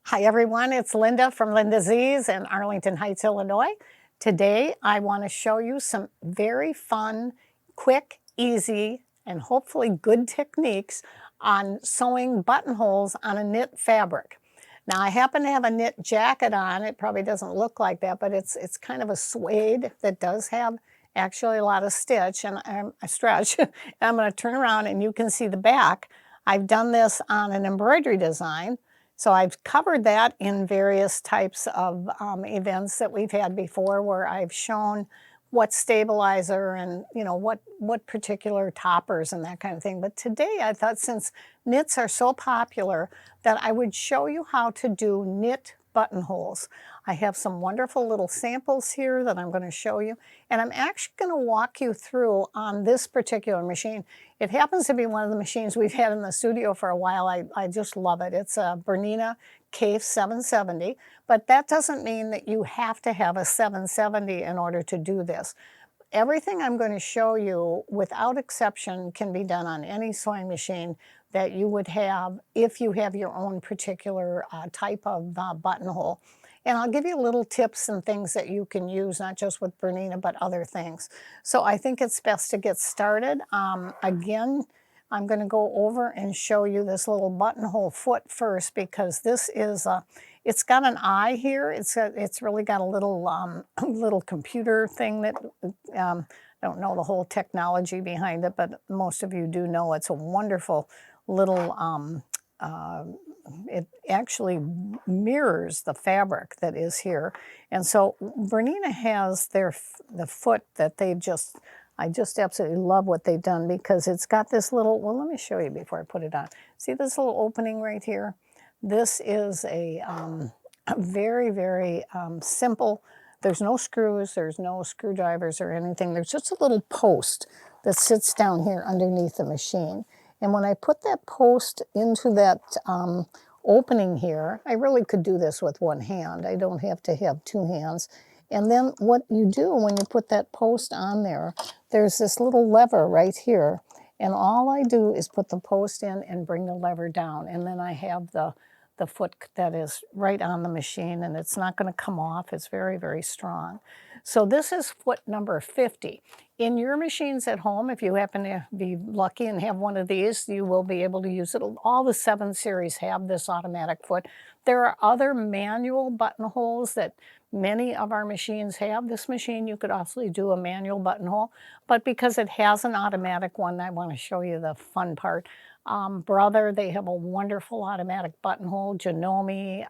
Hi everyone, it's Linda from LindaZ in Arlington Heights, Illinois. Today I want to show you some very fun, quick, easy, and hopefully good techniques on sewing buttonholes on a knit fabric. Now I happen to have a knit jacket on. It probably doesn't look like that, but it's kind of a suede that does have actually a lot of stitch and a stretch. I'm going to turn around and you can see the back. I've done this on an embroidery design. So I've covered that in various types of events that we've had before where I've shown what stabilizer and what particular toppers and that kind of thing. But today I thought since knits are so popular that I would show you how to do knit buttonholes. I have some wonderful little samples here that I'm going to show you, and I'm actually going to walk you through on this particular machine. It happens to be one of the machines we've had in the studio for a while. I just love it. It's a Bernina Kaffe 770, but that doesn't mean that you have to have a 770 in order to do this. Everything I'm going to show you, without exception, can be done on any sewing machine that you would have if you have your own particular type of buttonhole. And I'll give you little tips and things that you can use, not just with Bernina, but other things. So I think it's best to get started. Again, I'm going to go over and show you this little buttonhole foot first because this is it's got an eye here. It's really got a little little computer thing that I don't know the whole technology behind it, but most of you do know it's a wonderful little it actually mirrors the fabric that is here. And so Bernina has the foot that I just absolutely love what they've done because it's got this little, well, let me show you before I put it on. See this little opening right here? This is a very, very simple. There's no screws, there's no screwdrivers or anything. There's just a little post that sits down here underneath the machine. And when I put that post into that opening here, I really could do this with one hand. I don't have to have two hands. And then what you do when you put that post on there, there's this little lever right here. And all I do is put the post in and bring the lever down. And then I have the foot that is right on the machine, and it's not going to come off. It's very, very strong. So this is foot number 50. In your machines at home, if you happen to be lucky and have one of these, you will be able to use it. All the 7 series have this automatic foot. There are other manual buttonholes that many of our machines have. This machine, you could also do a manual buttonhole, but because it has an automatic one, I want to show you the fun part. Brother, they have a wonderful automatic buttonhole. Janome,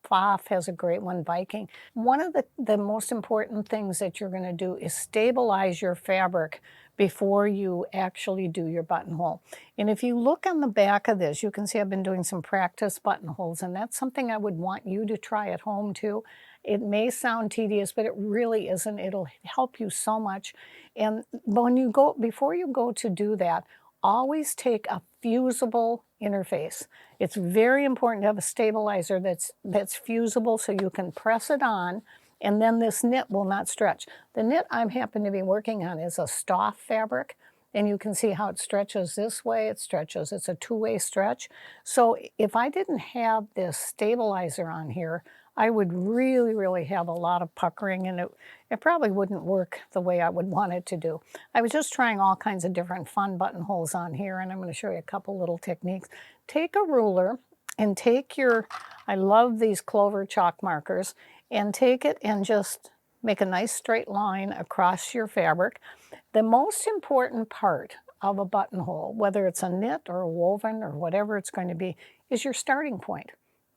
Pfaff has a great one, Viking. One of the most important things that you're going to do is stabilize your fabric before you actually do your buttonhole. And if you look on the back of this, you can see I've been doing some practice buttonholes, and that's something I would want you to try at home too. It may sound tedious, but it really isn't. It'll help you so much. And before you go to do that, always take a fusible interface. It's very important to have a stabilizer that's fusible so you can press it on and then this knit will not stretch. The knit I happen to be working on is a Stoff fabric, and you can see how it stretches this way, it stretches. It's a two-way stretch. So if I didn't have this stabilizer on here, I would really, really have a lot of puckering, and it probably wouldn't work the way I would want it to do. I was just trying all kinds of different fun buttonholes on here, and I'm going to show you a couple little techniques. Take a ruler and take I love these Clover chalk markers, and take it and just make a nice straight line across your fabric. The most important part of a buttonhole, whether it's a knit or a woven or whatever it's going to be, is your starting point.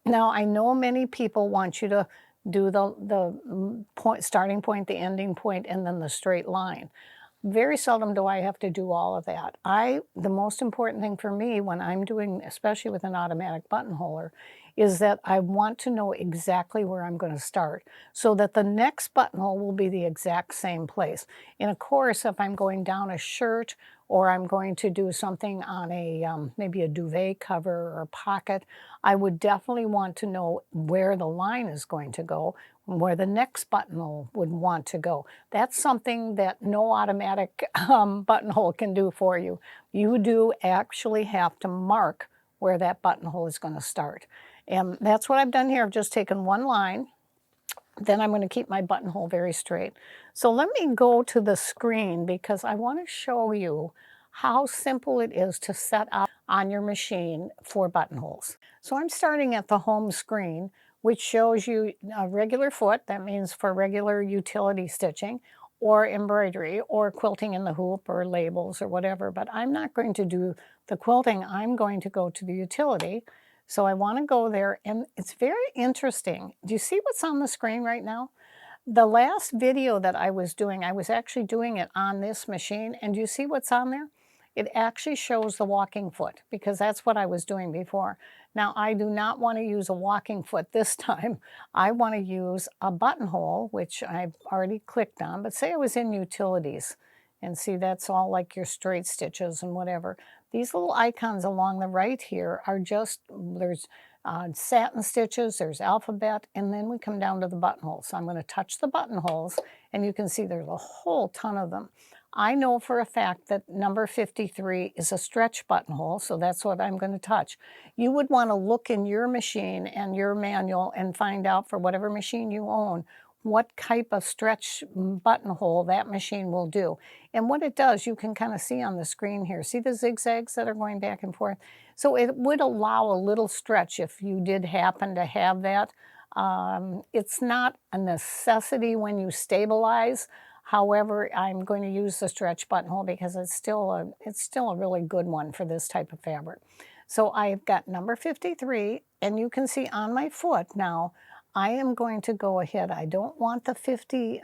Now, I know many people want you to do the starting point, the ending point, and then the straight line. Very seldom do I have to do all of that. The most important thing for me when I'm doing, especially with an automatic buttonholer, is that I want to know exactly where I'm going to start so that the next buttonhole will be the exact same place. And of course, if I'm going down a shirt or I'm going to do something on maybe a duvet cover or a pocket, I would definitely want to know where the line is going to go, where the next buttonhole would want to go. That's something that no automatic buttonhole can do for you. You do actually have to mark where that buttonhole is going to start. And that's what I've done here. I've just taken one line. Then I'm going to keep my buttonhole very straight. So let me go to the screen because I want to show you how simple it is to set up on your machine for buttonholes. So I'm starting at the home screen, which shows you a regular foot. That means for regular utility stitching or embroidery or quilting in the hoop or labels or whatever. But I'm not going to do the quilting. I'm going to go to the utility. So I want to go there, and it's very interesting. Do you see what's on the screen right now? The last video that I was doing, I was actually doing it on this machine, and do you see what's on there? It actually shows the walking foot, because that's what I was doing before. Now, I do not want to use a walking foot this time. I want to use a buttonhole, which I've already clicked on, but say I was in utilities, and see that's all like your straight stitches and whatever. These little icons along the right here are just, there's satin stitches, there's alphabet, and then we come down to the buttonholes. So I'm going to touch the buttonholes, and you can see there's a whole ton of them. I know for a fact that number 53 is a stretch buttonhole, so that's what I'm going to touch. You would want to look in your machine and your manual and find out for whatever machine you own what type of stretch buttonhole that machine will do. And what it does, you can kind of see on the screen here. See the zigzags that are going back and forth? So it would allow a little stretch if you did happen to have that. It's not a necessity when you stabilize. However, I'm going to use the stretch buttonhole because it's still a really good one for this type of fabric. So I've got number 53, and you can see on my foot now, I am going to go ahead. I don't want the 50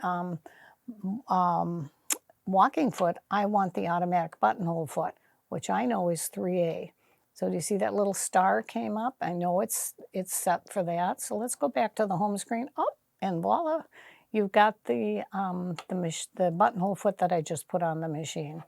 walking foot. I want the automatic buttonhole foot, which I know is 3A. So do you see that little star came up? I know it's set for that. So let's go back to the home screen. Oh, and voila, you've got the buttonhole foot that I just put on the machine.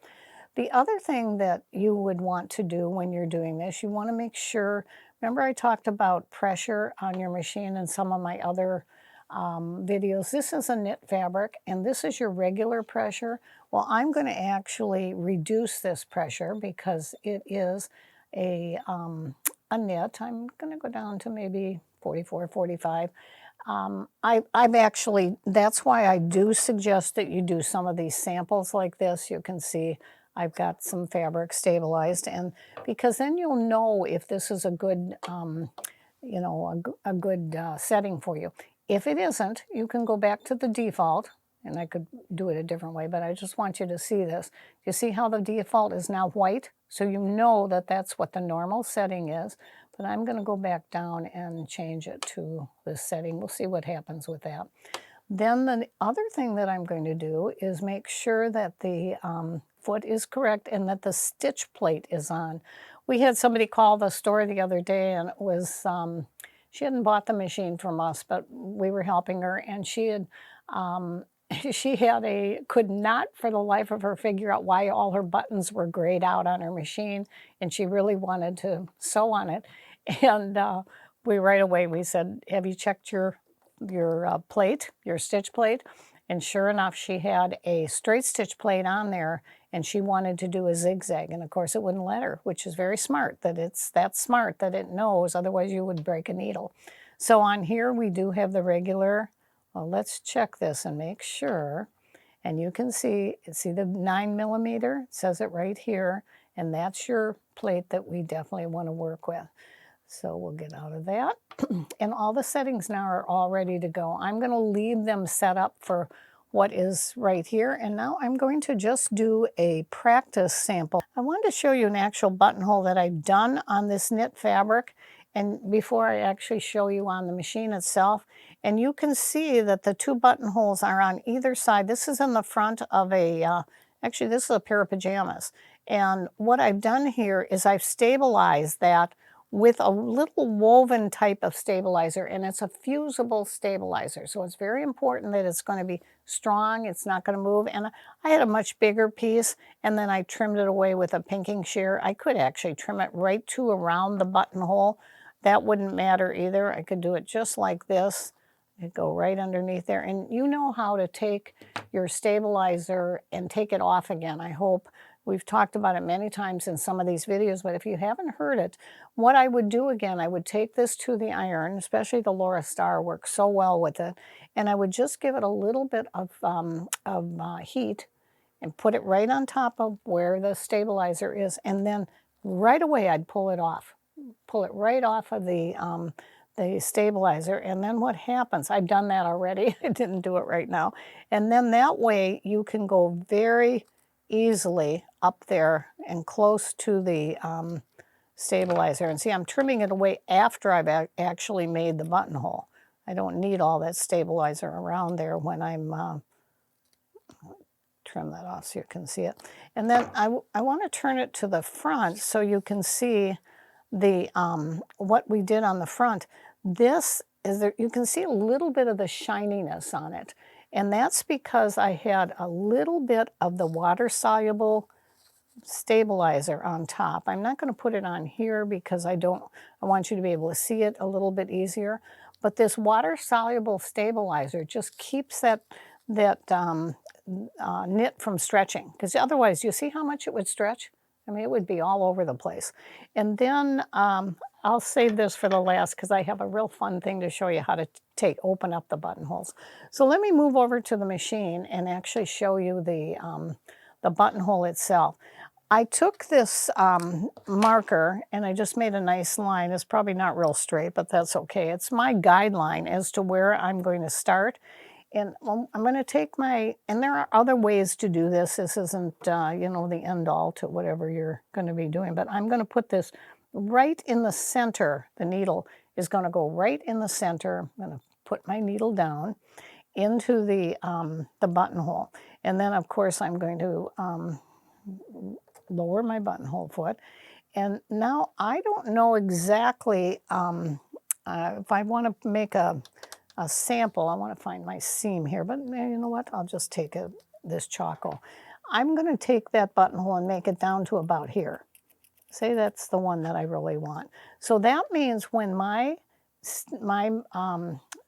The other thing that you would want to do when you're doing this, you want to make sure, remember I talked about pressure on your machine in some of my other videos. This is a knit fabric, and this is your regular pressure. Well, I'm going to actually reduce this pressure because it is a knit. I'm going to go down to maybe 44, 45. I've actually, that's why I do suggest that you do some of these samples like this. You can see I've got some fabric stabilized, and because then you'll know if this is a good, you know, a good setting for you. If it isn't, you can go back to the default, and I could do it a different way, but I just want you to see this. You see how the default is now white? So you know that that's what the normal setting is, but I'm going to go back down and change it to this setting. We'll see what happens with that. Then the other thing that I'm going to do is make sure that the foot is correct and that the stitch plate is on. We had somebody call the store the other day, and it was, she hadn't bought the machine from us, but we were helping her, and she had, could not for the life of her figure out why all her buttons were grayed out on her machine, and she really wanted to sew on it. And right away we said, have you checked your plate, your stitch plate? And sure enough, she had a straight stitch plate on there, and she wanted to do a zigzag, and of course it wouldn't let her, which is very smart, that it's that smart that it knows, otherwise you would break a needle. So on here we do have the regular, well, let's check this and make sure, and you can see the 9mm, it says it right here, and that's your plate that we definitely want to work with. So we'll get out of that. And all the settings now are all ready to go. I'm going to leave them set up for what is right here. And now I'm going to just do a practice sample. I wanted to show you an actual buttonhole that I've done on this knit fabric, and before I actually show you on the machine itself. And you can see that the two buttonholes are on either side. This is in the front of a, actually this is a pair of pajamas. And what I've done here is I've stabilized that with a little woven type of stabilizer, and it's a fusible stabilizer. So it's very important that it's going to be strong, it's not going to move. And I had a much bigger piece, and then I trimmed it away with a pinking shear. I could actually trim it right to around the buttonhole. That wouldn't matter either. I could do it just like this. It'd go right underneath there. And you know how to take your stabilizer and take it off again, I hope, We've talked about it many times in some of these videos, but if you haven't heard it, what I would do again, I would take this to the iron, especially the Laura Star works so well with it, and I would just give it a little bit of heat and put it right on top of where the stabilizer is, and then right away I'd pull it off. Pull it right off of the stabilizer, and then what happens, I've done that already, I didn't do it right now, and then that way you can go very easily up there and close to the stabilizer. And see, I'm trimming it away after I've actually made the buttonhole. I don't need all that stabilizer around there when I'm trim that off so you can see it. And then I want to turn it to the front so you can see the what we did on the front. This is there, you can see a little bit of the shininess on it, and that's because I had a little bit of the water-soluble stabilizer on top. I'm not going to put it on here because I want you to be able to see it a little bit easier, but this water-soluble stabilizer just keeps that knit from stretching, because otherwise, you see how much it would stretch? I mean, it would be all over the place. And then I'll save this for the last because I have a real fun thing to show you how to open up the buttonholes. So let me move over to the machine and actually show you the buttonhole itself. I took this marker and I just made a nice line. It's probably not real straight, but that's okay. It's my guideline as to where I'm going to start. And I'm going to take and there are other ways to do this. This isn't, you know, the end all to whatever you're going to be doing, but I'm going to put this right in the center. The needle is going to go right in the center. I'm going to put my needle down into the buttonhole. And then, of course, I'm going to lower my buttonhole foot. And now I don't know exactly if I want to make a sample. I want to find my seam here, but you know what? I'll just take this Choco. I'm going to take that buttonhole and make it down to about here. Say that's the one that I really want. So that means when my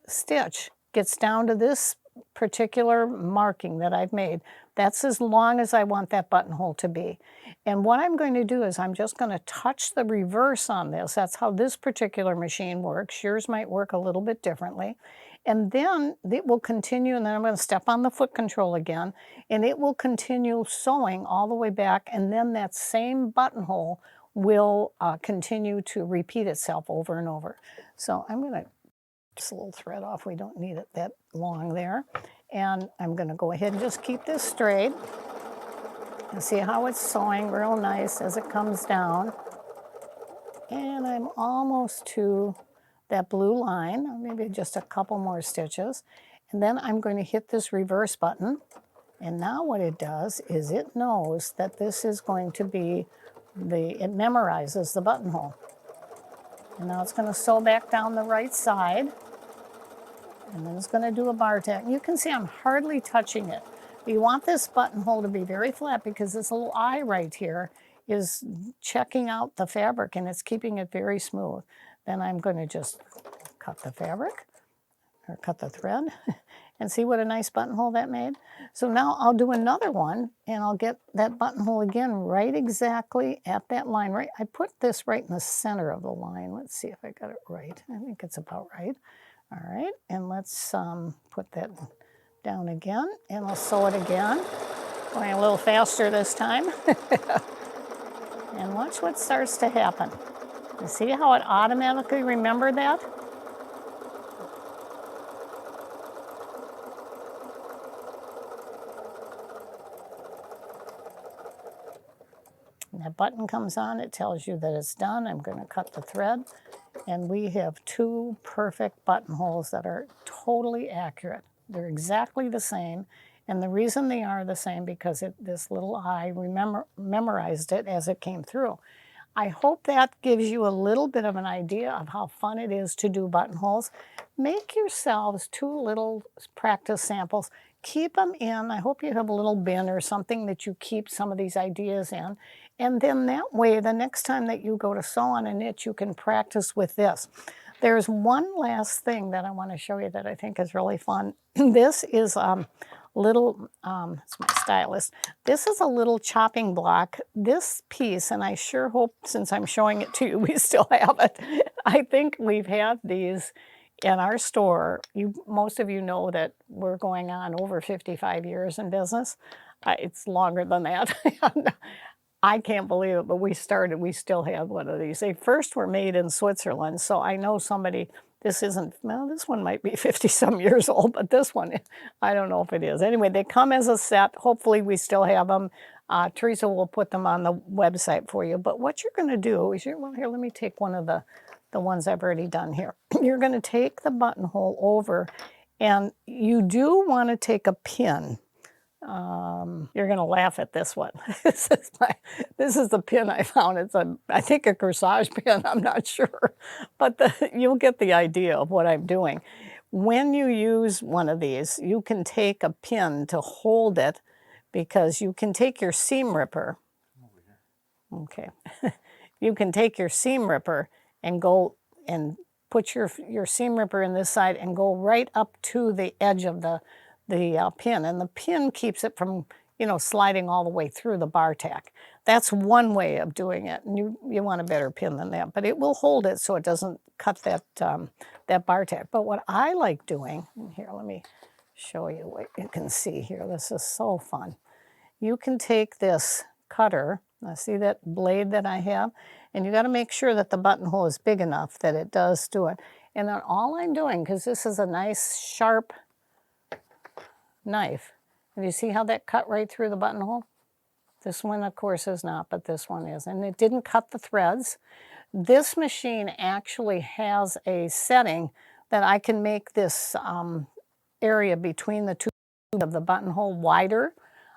stitch gets down to this particular marking that I've made, that's as long as I want that buttonhole to be. And what I'm going to do is I'm just going to touch the reverse on this. That's how this particular machine works. Yours might work a little bit differently. And then it will continue, and then I'm going to step on the foot control again, and it will continue sewing all the way back, and then that same buttonhole will continue to repeat itself over and over. So I'm going to just a little thread off. We don't need it that long there. And I'm going to go ahead and just keep this straight. And see how it's sewing real nice as it comes down. And I'm almost to that blue line, maybe just a couple more stitches. And then I'm going to hit this reverse button. And now what it does is it knows that this is going to be it memorizes the buttonhole. And now it's going to sew back down the right side. And then it's going to do a bar tack. You can see I'm hardly touching it. You want this buttonhole to be very flat because this little eye right here is checking out the fabric and it's keeping it very smooth. Then I'm going to just cut the fabric, or cut the thread, and see what a nice buttonhole that made. So now I'll do another one, and I'll get that buttonhole again right exactly at that line. Right, I put this right in the center of the line. Let's see if I got it right. I think it's about right. All right, and let's put that down again, and I'll sew it again. Going a little faster this time. And watch what starts to happen. You see how it automatically remembered that? And that button comes on, it tells you that it's done. I'm going to cut the thread. And we have two perfect buttonholes that are totally accurate. They're exactly the same. And the reason they are the same because this little eye memorized it as it came through. I hope that gives you a little bit of an idea of how fun it is to do buttonholes. Make yourselves two little practice samples. Keep them in. I hope you have a little bin or something that you keep some of these ideas in. And then that way, the next time that you go to sew on a knit, you can practice with this. There's one last thing that I want to show you that I think is really fun. This is little, it's my stylus. This is a little chopping block. This piece, and I sure hope since I'm showing it to you, we still have it. I think we've had these in our store. Most of you know that we're going on over 55 years in business. It's longer than that. I can't believe it, but we still have one of these. They first were made in Switzerland, so I know somebody, this one might be 50-some years old, but this one, I don't know if it is. Anyway, they come as a set. Hopefully we still have them. Teresa will put them on the website for you. But what you're going to do is, well, here, let me take one of the ones I've already done here. You're going to take the buttonhole over, and you do want to take a pin. You're going to laugh at this one. This is the pin I found. It's I think a corsage pin. I'm not sure, but you'll get the idea of what I'm doing. When you use one of these, you can take a pin to hold it, because you can take your seam ripper. Okay, you can take your seam ripper and go and put your seam ripper in this side and go right up to the edge of the pin, and the pin keeps it from, sliding all the way through the bar tack. That's one way of doing it, and you want a better pin than that, but it will hold it so it doesn't cut that bar tack. But what I like doing, here, let me show you what you can see here. This is so fun. You can take this cutter, see that blade that I have, and you got to make sure that the buttonhole is big enough that it does do it. And then all I'm doing, because this is a nice sharp knife. And you see how that cut right through the buttonhole? This one, of course, is not, but this one is. And it didn't cut the threads. This machine actually has a setting that I can make this area between the two of the buttonhole wider.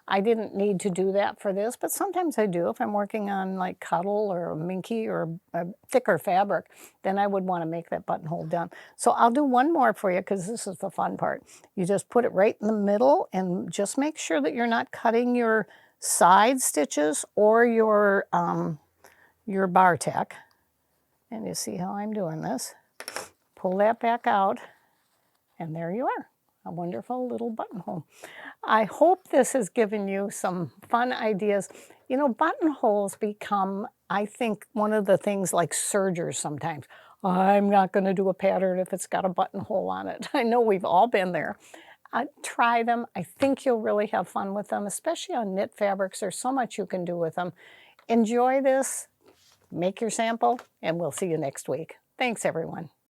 I didn't need to do that for this, but sometimes I do. If I'm working on like cuddle or a minky or a thicker fabric, then I would want to make that buttonhole done. So I'll do one more for you, because this is the fun part. You just put it right in the middle, and just make sure that you're not cutting your side stitches or your bar tack. And you see how I'm doing this. Pull that back out, and there you are. A wonderful little buttonhole. I hope this has given you some fun ideas. Buttonholes become, I think, one of the things like sergers sometimes. I'm not going to do a pattern if it's got a buttonhole on it. I know we've all been there. Try them. I think you'll really have fun with them, especially on knit fabrics. There's so much you can do with them. Enjoy this. Make your sample, and we'll see you next week. Thanks, everyone.